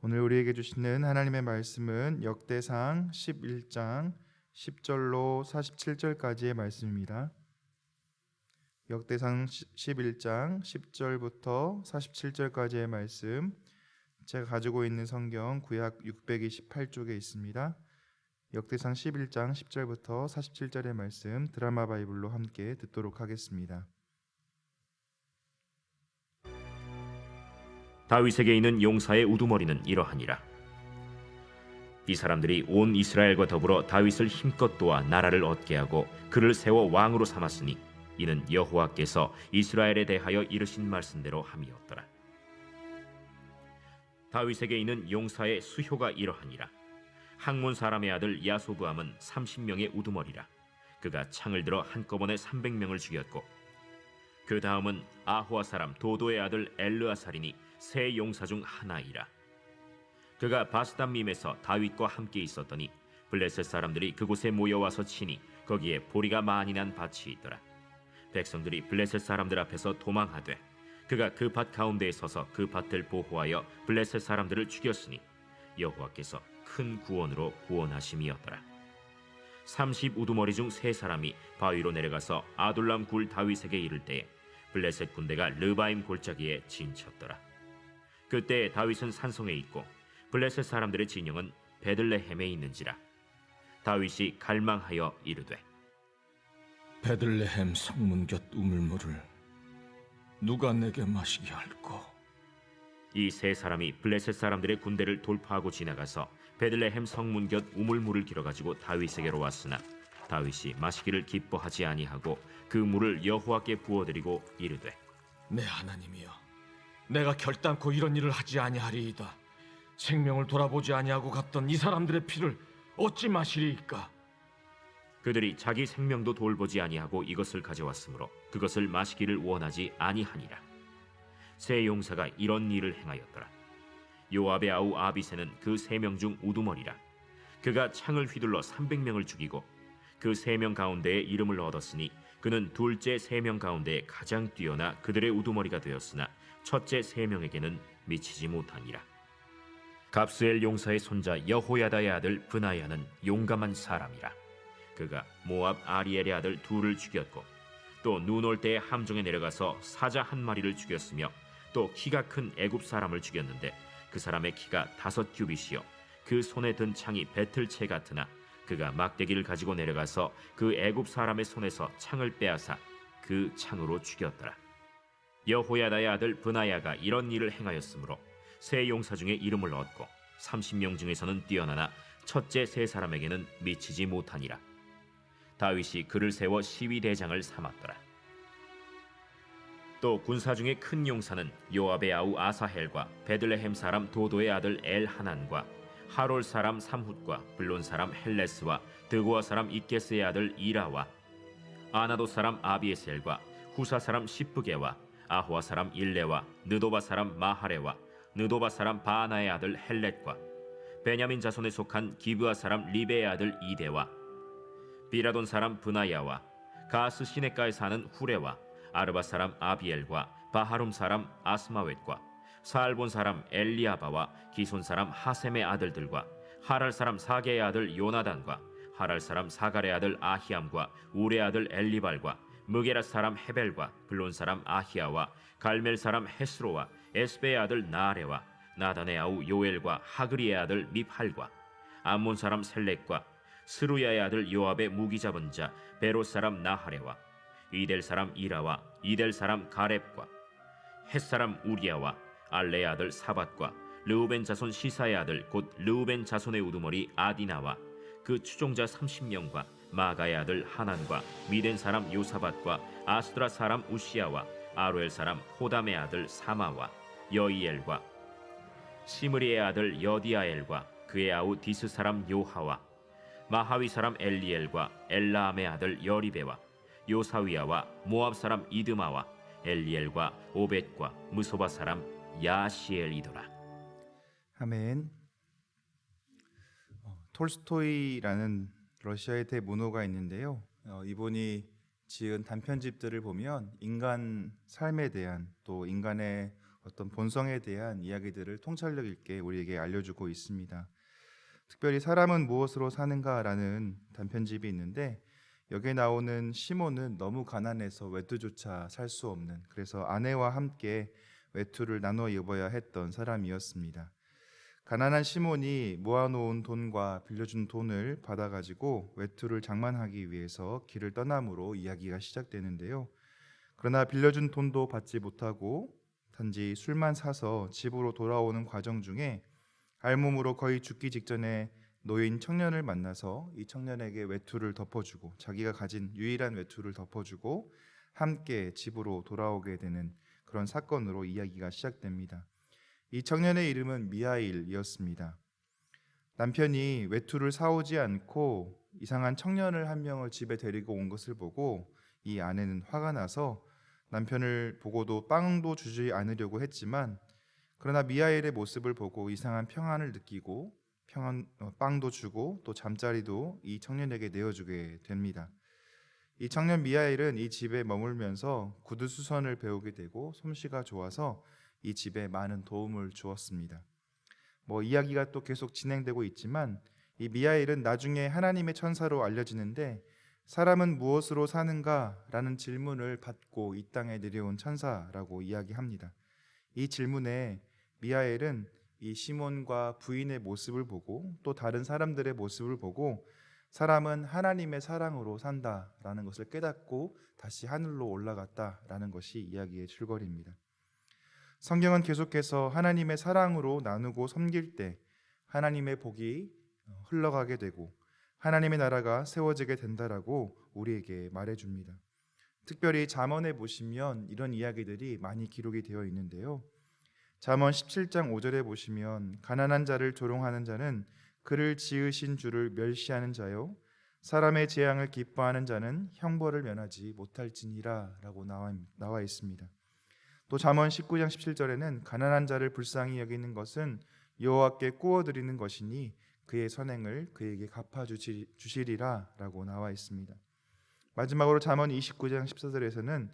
오늘 우리에게 주시는 하나님의 말씀은 역대상 11장 10절로 47절까지의 말씀입니다. 역대상 11장 10절부터 47절까지의 말씀, 제가 가지고 있는 성경 구약 628쪽에 있습니다. 역대상 11장 10절부터 47절의 말씀 드라마 바이블로 함께 듣도록 하겠습니다. 다윗에게 있는 용사의 우두머리는 이러하니라. 이 사람들이 온 이스라엘과 더불어 다윗을 힘껏 도와 나라를 얻게 하고 그를 세워 왕으로 삼았으니 이는 여호와께서 이스라엘에 대하여 이르신 말씀대로 함이었더라. 다윗에게 있는 용사의 수효가 이러하니라. 학몬 사람의 아들 야소브암은 30명의 우두머리라. 그가 창을 들어 한꺼번에 300명을 죽였고, 그 다음은 아호아 사람 도도의 아들 엘르아살이니 세 용사 중 하나이라. 그가 바스담밈에서 다윗과 함께 있었더니 블레셋 사람들이 그곳에 모여와서 치니 거기에 보리가 많이 난 밭이 있더라. 백성들이 블레셋 사람들 앞에서 도망하되 그가 그 밭 가운데에 서서 그 밭을 보호하여 블레셋 사람들을 죽였으니 여호와께서 큰 구원으로 구원하심이었더라. 30 우두머리 중 세 사람이 바위로 내려가서 아둘람 굴 다윗에게 이를 때에 블레셋 군대가 르바임 골짜기에 진쳤더라. 그때 다윗은 산성에 있고 블레셋 사람들의 진영은 베들레헴에 있는지라. 다윗이 갈망하여 이르되, 베들레헴 성문 곁 우물물을 누가 내게 마시게 할꼬? 이 세 사람이 블레셋 사람들의 군대를 돌파하고 지나가서 베들레헴 성문 곁 우물물을 길어가지고 다윗에게로 왔으나 다윗이 마시기를 기뻐하지 아니하고 그 물을 여호와께 부어드리고 이르되, 내 하나님이여, 내가 결단코 이런 일을 하지 아니하리이다. 생명을 돌아보지 아니하고 갔던 이 사람들의 피를 어찌 마시리이까? 그들이 자기 생명도 돌보지 아니하고 이것을 가져왔으므로 그것을 마시기를 원하지 아니하니라. 세 용사가 이런 일을 행하였더라. 요압의 아우 아비새는 그 3명 중 우두머리라. 그가 창을 휘둘러 300명을 죽이고 그 3명 가운데에 이름을 얻었으니 그는 둘째 3명 가운데 가장 뛰어나 그들의 우두머리가 되었으나 첫째 3명에게는 미치지 못하니라. 갑스엘 용사의 손자 여호야다의 아들 브나야는 용감한 사람이라. 그가 모압 아리엘의 아들 둘을 죽였고 또 눈 올 때에 함정에 내려가서 사자 한 마리를 죽였으며 또 키가 큰 애굽 사람을 죽였는데 그 사람의 키가 5규빗이요 그 손에 든 창이 배틀채 같으나 그가 막대기를 가지고 내려가서 그 애굽 사람의 손에서 창을 빼앗아 그 창으로 죽였더라. 여호야다의 아들 브나야가 이런 일을 행하였으므로 세 용사 중에 이름을 얻고 30명 중에서는 뛰어나나 첫째 세 사람에게는 미치지 못하니라. 다윗이 그를 세워 시위대장을 삼았더라. 또 군사 중에 큰 용사는 요압의 아우 아사헬과 베들레헴 사람 도도의 아들 엘하난과 하롤 사람 삼훗과 블론 사람 헬레스와 드고아 사람 이게스의 아들 이라와 아나도 사람 아비에셀과 후사 사람 시프게와 아호아 사람 일레와 느도바 사람 마하레와 느도바 사람 바나의 아들 헬렛과 베냐민 자손에 속한 기브아 사람 리베의 아들 이데와 비라돈 사람 브나야와 가스 시내가에 사는 후레와 아르바 사람 아비엘과 바하룸 사람 아스마웻과 사알본 사람 엘리아바와 기손 사람 하셈의 아들들과 하랄 사람 사게의 아들 요나단과 하랄 사람 사갈의 아들 아히암과 우레 아들 엘리발과 무게라 사람 헤벨과 블론 사람 아히야와 갈멜 사람 헤스로와 에스베의 아들 나아레와 나단의 아우 요엘과 하그리의 아들 미팔과 암몬 사람 셀렉과 스루야의 아들 요압의 무기 잡은 자 베롯 사람 나하레와 이델 사람 이라와 이델 사람 가렙과 헷 사람 우리야와 알레의 아들 사밧과 르우벤 자손 시사의 아들 곧 르우벤 자손의 우두머리 아디나와 그 추종자 30명과 마가의 아들 하난과 미덴 사람 요사밧과 아스드라 사람 우시야와 아로엘 사람 호담의 아들 사마와 여이엘과 시므리의 아들 여디아엘과 그의 아우 디스 사람 요하와 마하위 사람 엘리엘과 엘라암의 아들 여리베와 요사위야와 모압 사람 이드마와 엘리엘과 오벳과 무소바 사람 야시엘이더라. 아멘. 톨스토이라는 러시아의 대문호가 있는데요. 이분이 지은 단편집들을 보면 인간 삶에 대한 또 인간의 어떤 본성에 대한 이야기들을 통찰력 있게 우리에게 알려주고 있습니다. 특별히 사람은 무엇으로 사는가라는 단편집이 있는데 여기에 나오는 시몬은 너무 가난해서 외투조차 살 수 없는, 그래서 아내와 함께 외투를 나눠 입어야 했던 사람이었습니다. 가난한 시몬이 모아놓은 돈과 빌려준 돈을 받아가지고 외투를 장만하기 위해서 길을 떠남으로 이야기가 시작되는데요. 그러나 빌려준 돈도 받지 못하고 단지 술만 사서 집으로 돌아오는 과정 중에 알몸으로 거의 죽기 직전에 노인 청년을 만나서 이 청년에게 외투를 덮어주고, 자기가 가진 유일한 외투를 덮어주고 함께 집으로 돌아오게 되는 그런 사건으로 이야기가 시작됩니다. 이 청년의 이름은 미하일이었습니다. 남편이 외투를 사오지 않고 이상한 청년을 한 명을 집에 데리고 온 것을 보고 이 아내는 화가 나서 남편을 보고도 빵도 주지 않으려고 했지만, 그러나 미하일의 모습을 보고 이상한 평안을 느끼고 빵도 주고 또 잠자리도 이 청년에게 내어주게 됩니다. 이 청년 미하일은 이 집에 머물면서 구두 수선을 배우게 되고 솜씨가 좋아서 이 집에 많은 도움을 주었습니다. 이야기가 또 계속 진행되고 있지만 이 미하일은 나중에 하나님의 천사로 알려지는데, 사람은 무엇으로 사는가라는 질문을 받고 이 땅에 내려온 천사라고 이야기합니다. 이 질문에 미하엘은 이 시몬과 부인의 모습을 보고 또 다른 사람들의 모습을 보고 사람은 하나님의 사랑으로 산다라는 것을 깨닫고 다시 하늘로 올라갔다라는 것이 이야기의 줄거리입니다. 성경은 계속해서 하나님의 사랑으로 나누고 섬길 때 하나님의 복이 흘러가게 되고 하나님의 나라가 세워지게 된다라고 우리에게 말해줍니다. 특별히 잠언에 보시면 이런 이야기들이 많이 기록이 되어 있는데요. 잠언 17장 5절에 보시면 가난한 자를 조롱하는 자는 그를 지으신 주를 멸시하는 자요, 사람의 재앙을 기뻐하는 자는 형벌을 면하지 못할지니라 라고 나와 있습니다. 또 잠언 19장 17절에는 가난한 자를 불쌍히 여기는 것은 여호와께 구워드리는 것이니 그의 선행을 그에게 갚아주시리라 라고 나와 있습니다. 마지막으로 잠언 29장 14절에서는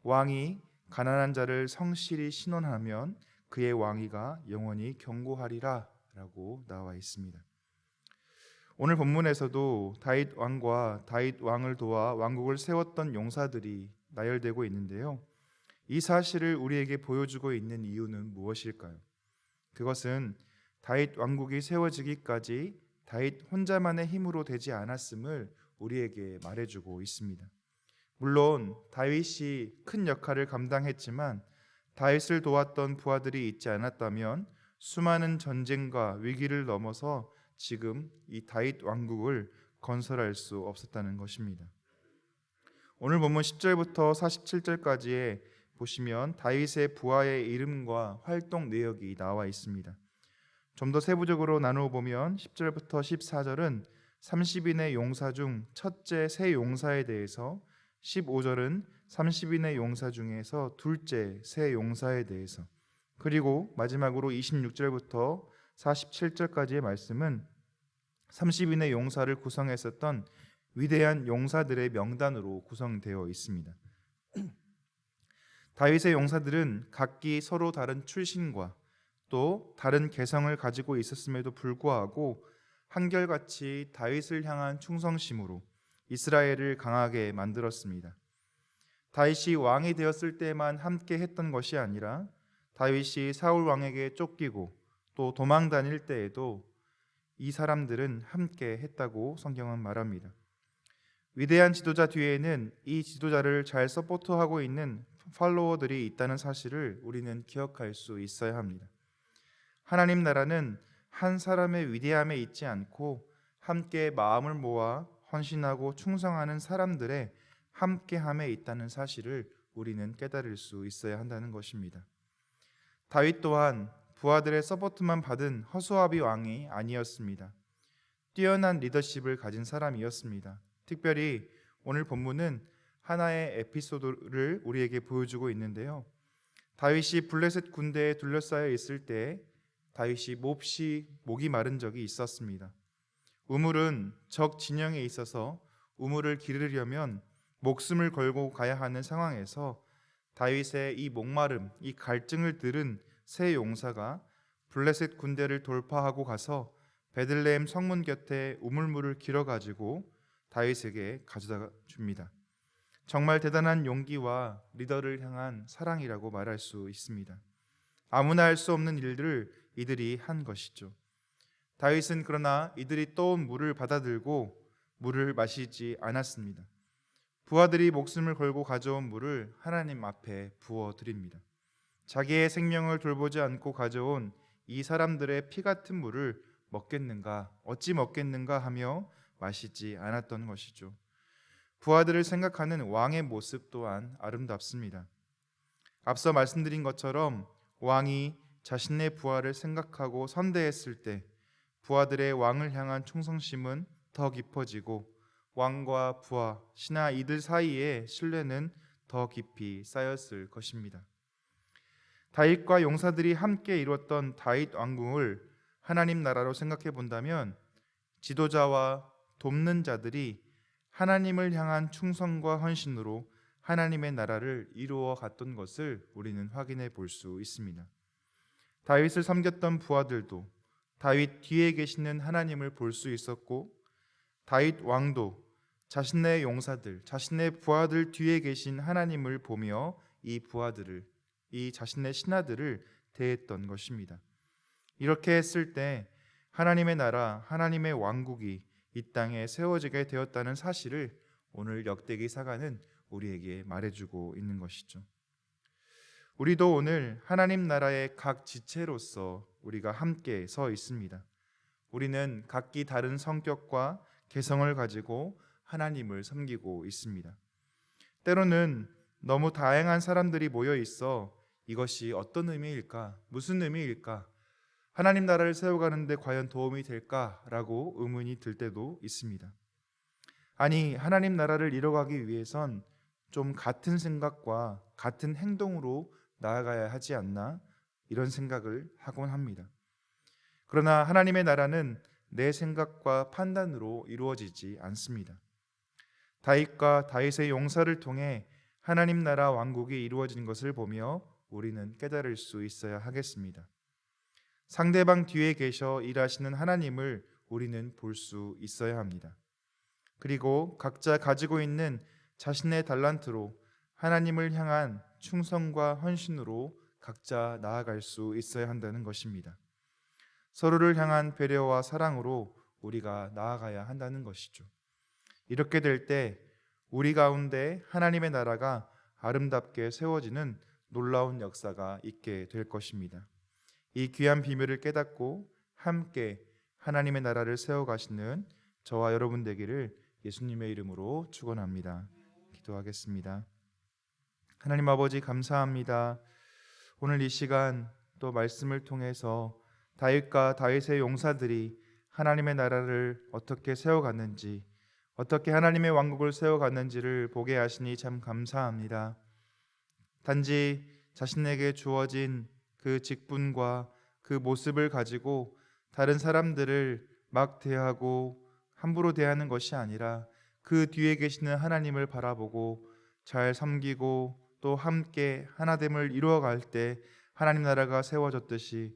왕이 가난한 자를 성실히 신원하면 그의 왕위가 영원히 견고하리라 라고 나와 있습니다. 오늘 본문에서도 다윗 왕과 다윗 왕을 도와 왕국을 세웠던 용사들이 나열되고 있는데요. 이 사실을 우리에게 보여주고 있는 이유는 무엇일까요? 그것은 다윗 왕국이 세워지기까지 다윗 혼자만의 힘으로 되지 않았음을 우리에게 말해주고 있습니다. 물론 다윗이 큰 역할을 감당했지만 다윗을 도왔던 부하들이 있지 않았다면 수많은 전쟁과 위기를 넘어서 지금 이 다윗 왕국을 건설할 수 없었다는 것입니다. 오늘 본문 10절부터 47절까지에 보시면 다윗의 부하의 이름과 활동 내역이 나와 있습니다. 좀 더 세부적으로 나누어 보면 10절부터 14절은 30인의 용사 중 첫째 세 용사에 대해서, 15절은 30인의 용사 중에서 둘째 세 용사에 대해서, 그리고 마지막으로 26절부터 47절까지의 말씀은 30인의 용사를 구성했었던 위대한 용사들의 명단으로 구성되어 있습니다. 다윗의 용사들은 각기 서로 다른 출신과 또 다른 개성을 가지고 있었음에도 불구하고 한결같이 다윗을 향한 충성심으로 이스라엘을 강하게 만들었습니다. 다윗이 왕이 되었을 때만 함께 했던 것이 아니라 다윗이 사울 왕에게 쫓기고 또 도망 다닐 때에도 이 사람들은 함께 했다고 성경은 말합니다. 위대한 지도자 뒤에는 이 지도자를 잘 서포트하고 있는 팔로워들이 있다는 사실을 우리는 기억할 수 있어야 합니다. 하나님 나라는 한 사람의 위대함에 있지 않고 함께 마음을 모아 헌신하고 충성하는 사람들의 함께함에 있다는 사실을 우리는 깨달을 수 있어야 한다는 것입니다. 다윗 또한 부하들의 서포트만 받은 허수아비 왕이 아니었습니다. 뛰어난 리더십을 가진 사람이었습니다. 특별히 오늘 본문은 하나의 에피소드를 우리에게 보여주고 있는데요. 다윗이 블레셋 군대에 둘러싸여 있을 때 다윗이 몹시 목이 마른 적이 있었습니다. 우물은 적 진영에 있어서 우물을 기르려면 목숨을 걸고 가야 하는 상황에서 다윗의 이 목마름, 이 갈증을 들은 세 용사가 블레셋 군대를 돌파하고 가서 베들레헴 성문 곁에 우물물을 길어 가지고 다윗에게 가져다 줍니다. 정말 대단한 용기와 리더를 향한 사랑이라고 말할 수 있습니다. 아무나 할 수 없는 일들을 이들이 한 것이죠. 다윗은 그러나 이들이 떠온 물을 받아들고 물을 마시지 않았습니다. 부하들이 목숨을 걸고 가져온 물을 하나님 앞에 부어 드립니다. 자기의 생명을 돌보지 않고 가져온 이 사람들의 피 같은 물을 먹겠는가, 어찌 먹겠는가 하며 마시지 않았던 것이죠. 부하들을 생각하는 왕의 모습 또한 아름답습니다. 앞서 말씀드린 것처럼 왕이 자신의 부하를 생각하고 선대했을 때 부하들의 왕을 향한 충성심은 더 깊어지고 왕과 부하, 신하 이들 사이의 신뢰는 더 깊이 쌓였을 것입니다. 다윗과 용사들이 함께 이뤘던 다윗 왕궁을 하나님 나라로 생각해 본다면 지도자와 돕는 자들이 하나님을 향한 충성과 헌신으로 하나님의 나라를 이루어 갔던 것을 우리는 확인해 볼 수 있습니다. 다윗을 섬겼던 부하들도 다윗 뒤에 계시는 하나님을 볼 수 있었고, 다윗 왕도 자신의 용사들, 자신의 부하들 뒤에 계신 하나님을 보며 이 부하들을, 이 자신의 신하들을 대했던 것입니다. 이렇게 했을 때 하나님의 나라, 하나님의 왕국이 이 땅에 세워지게 되었다는 사실을 오늘 역대기사가는 우리에게 말해주고 있는 것이죠. 우리도 오늘 하나님 나라의 각 지체로서 우리가 함께 서 있습니다. 우리는 각기 다른 성격과 개성을 가지고 하나님을 섬기고 있습니다. 때로는 너무 다양한 사람들이 모여 있어 이것이 어떤 의미일까? 무슨 의미일까? 하나님 나라를 세워가는데 과연 도움이 될까라고 의문이 들 때도 있습니다. 아니, 하나님 나라를 이뤄가기 위해선 좀 같은 생각과 같은 행동으로 나아가야 하지 않나? 이런 생각을 하곤 합니다. 그러나 하나님의 나라는 내 생각과 판단으로 이루어지지 않습니다. 다윗과 다윗의 용사를 통해 하나님 나라 왕국이 이루어진 것을 보며 우리는 깨달을 수 있어야 하겠습니다. 상대방 뒤에 계셔 일하시는 하나님을 우리는 볼 수 있어야 합니다. 그리고 각자 가지고 있는 자신의 달란트로 하나님을 향한 충성과 헌신으로 각자 나아갈 수 있어야 한다는 것입니다. 서로를 향한 배려와 사랑으로 우리가 나아가야 한다는 것이죠. 이렇게 될 때 우리 가운데 하나님의 나라가 아름답게 세워지는 놀라운 역사가 있게 될 것입니다. 이 귀한 비밀을 깨닫고 함께 하나님의 나라를 세워가시는 저와 여러분 되기를 예수님의 이름으로 축원합니다. 기도하겠습니다. 하나님 아버지 감사합니다. 오늘 이 시간 또 말씀을 통해서 다윗과 다윗의 용사들이 하나님의 나라를 어떻게 세워갔는지, 어떻게 하나님의 왕국을 세워갔는지를 보게 하시니 참 감사합니다. 단지 자신에게 주어진 그 직분과 그 모습을 가지고 다른 사람들을 막 대하고 함부로 대하는 것이 아니라 그 뒤에 계시는 하나님을 바라보고 잘 섬기고 또 함께 하나됨을 이루어갈 때 하나님 나라가 세워졌듯이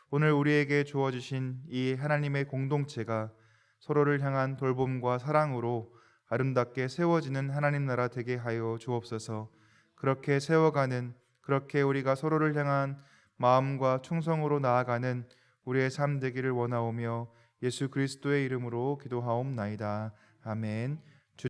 오늘 우리에게 주어주신 이 하나님의 공동체가 서로를 향한 돌봄과 사랑으로 아름답게 세워지는 하나님 나라 되게 하여 주옵소서. 그렇게 세워가는, 그렇게 우리가 서로를 향한 마음과 충성으로 나아가는 우리의 삶 되기를 원하오며 예수 그리스도의 이름으로 기도하옵나이다. 아멘.